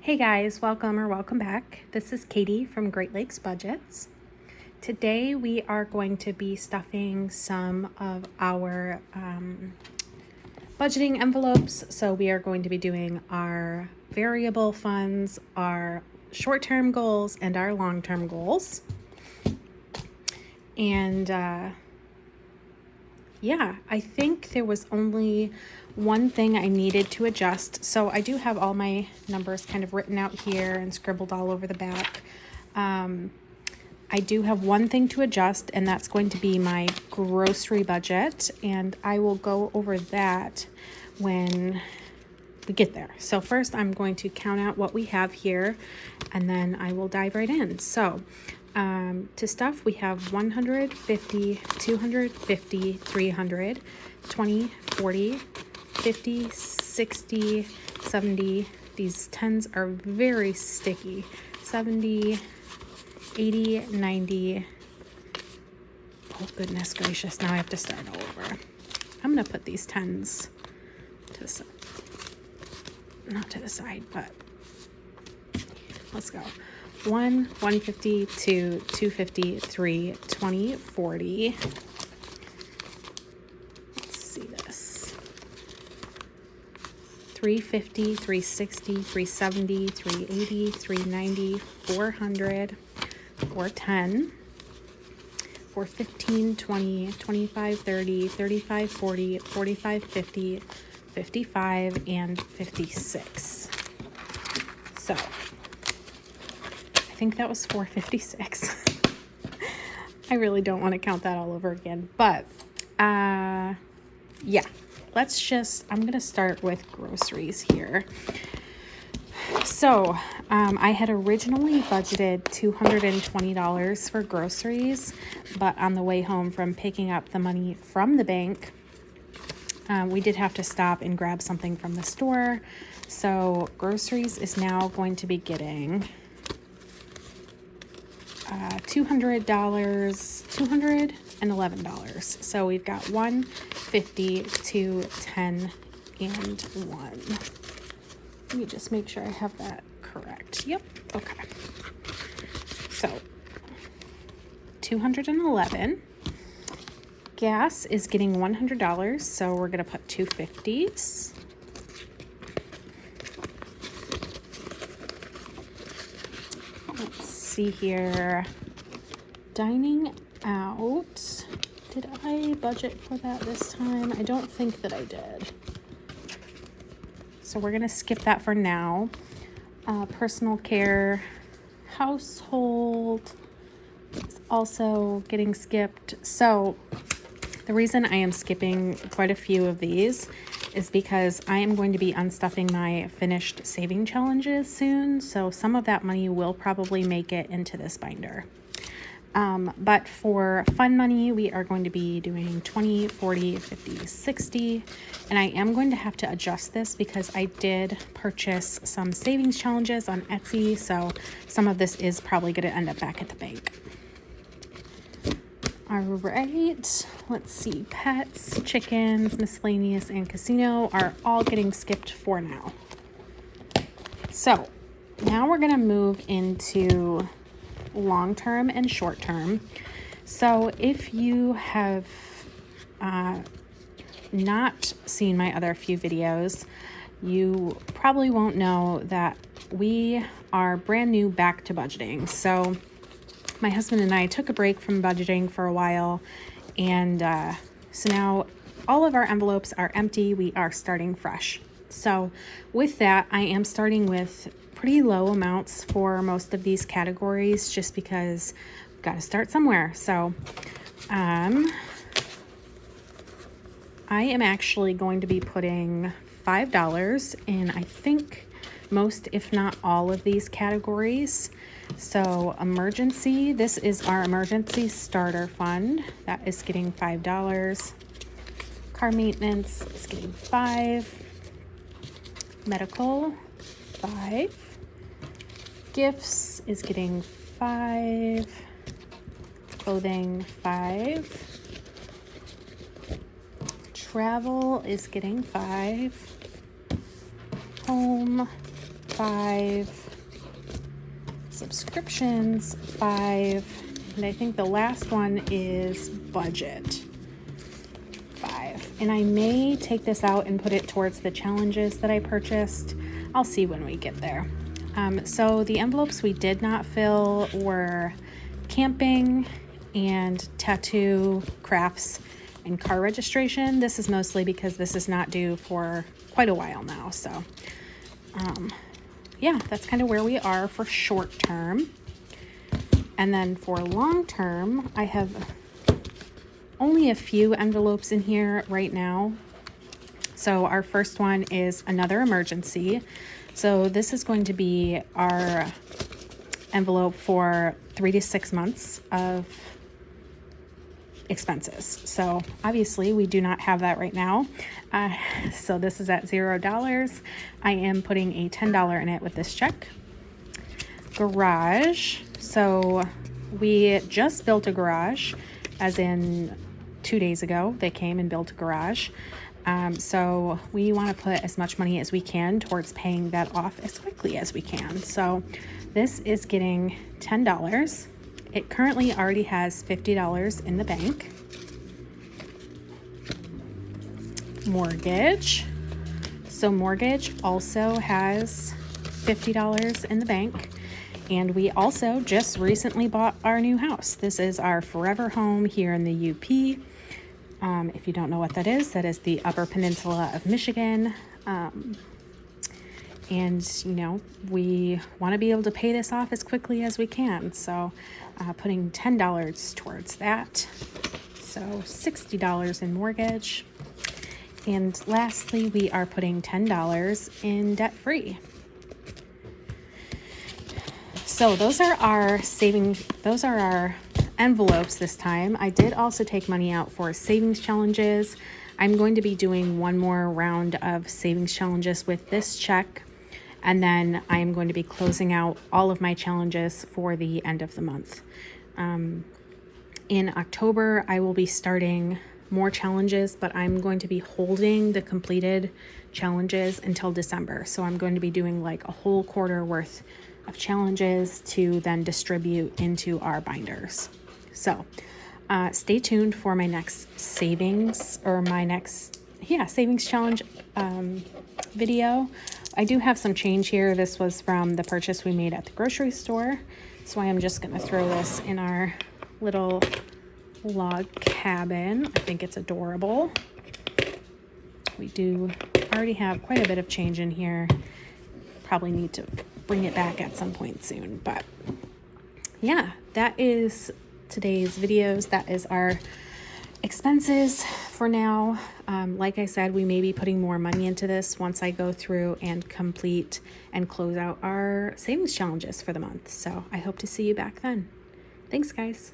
Hey guys, welcome back. This is Katie from Great Lakes Budgets. Today we are going to be stuffing some of our budgeting envelopes. So we are going to be doing our variable funds, our short-term goals, and our long-term goals. And yeah, I think there was only one thing I needed to adjust. So I do have all my numbers kind of written out here and scribbled all over the back. I do have one thing to adjust, and that's going to be my grocery budget, and I will go over that when we get there. So first I'm going to count out what we have here, and then I will dive right in. So to stuff, we have 100, 50, 250, 300, 20, 40, 50, 60, 70. These 10s are very sticky. 70, 80, 90. Oh, goodness gracious. Now I have to start all over. I'm going to put these 10s to the side. Not to the side, but let's go. 1, 150, 2, 250, 3, 20, 40. Let's see this. 350, 360, 370, 380, 390, 400, 410, 415, 20, 25, 30, 35, 40, 45, 50, 55, and 56. So I think that was 456. I really don't want to count that all over again, but yeah, I'm going to start with groceries here. So I had originally budgeted $220 for groceries, but on the way home from picking up the money from the bank, we did have to stop and grab something from the store. So groceries is now going to be getting $211. So we've got 1, 50, 2, 10, and 1. Let me just make sure I have that correct. Yep. Okay. So 211. Gas is getting $100, so we're going to put 250s. Let's see here. Dining out. Did I budget for that this time? I don't think that I did. So we're going to skip that for now. Personal care, household is also getting skipped. So the reason I am skipping quite a few of these is because I am going to be unstuffing my finished saving challenges soon. So some of that money will probably make it into this binder. But for fun money, we are going to be doing 20, 40, 50, 60. And I am going to have to adjust this because I did purchase some savings challenges on Etsy. So some of this is probably going to end up back at the bank. All right, let's see. Pets, chickens, miscellaneous, and casino are all getting skipped for now. So now we're going to move into long-term and short-term. So if you have not seen my other few videos, you probably won't know that we are brand new back to budgeting. So my husband and I took a break from budgeting for a while, and so now all of our envelopes are empty. We are starting fresh. So with that, I am starting with pretty low amounts for most of these categories just because we've got to start somewhere. So I am actually going to be putting $5 in, I think, most, if not all of these categories. So emergency, this is our emergency starter fund. That is getting $5. Car maintenance is getting $5. Medical, $5. Gifts is getting $5. Clothing, $5. Travel is getting $5. Home, 5, subscriptions 5, and I think the last one is budget 5. And I may take this out and put it towards the challenges that I purchased. I'll see when we get there. So the envelopes we did not fill were camping and tattoo, crafts, and car registration. This is mostly because this is not due for quite a while now. So yeah, that's kind of where we are for short term. And then for long term, I have only a few envelopes in here right now. So our first one is another emergency. So this is going to be our envelope for 3 to 6 months of expenses. So obviously we do not have that right now. So this is at $0. I am putting a $10 in it with this check. Garage. So we just built a garage, as in 2 days ago, they came and built a garage. So we want to put as much money as we can towards paying that off as quickly as we can. So this is getting $10. It currently already has $50 in the bank. Mortgage. So mortgage also has $50 in the bank. And we also just recently bought our new house. This is our forever home here in the UP. If you don't know what that is the Upper Peninsula of Michigan. And, you know, we want to be able to pay this off as quickly as we can. So putting $10 towards that. So $60 in mortgage. And lastly, we are putting $10 in debt-free. So those are our savings, those are our envelopes this time. I did also take money out for savings challenges. I'm going to be doing one more round of savings challenges with this check. And then I am going to be closing out all of my challenges for the end of the month. In October, I will be starting more challenges, but I'm going to be holding the completed challenges until December. So I'm going to be doing like a whole quarter worth of challenges to then distribute into our binders. So stay tuned for my next savings savings challenge video. I do have some change here. This was from the purchase we made at the grocery store. So I am just going to throw this in our little log cabin. I think it's adorable. We do already have quite a bit of change in here. Probably need to bring it back at some point soon. But yeah, that is today's videos. That is our expenses for now. Like I said, we may be putting more money into this once I go through and complete and close out our savings challenges for the month. So I hope to see you back then. Thanks, guys.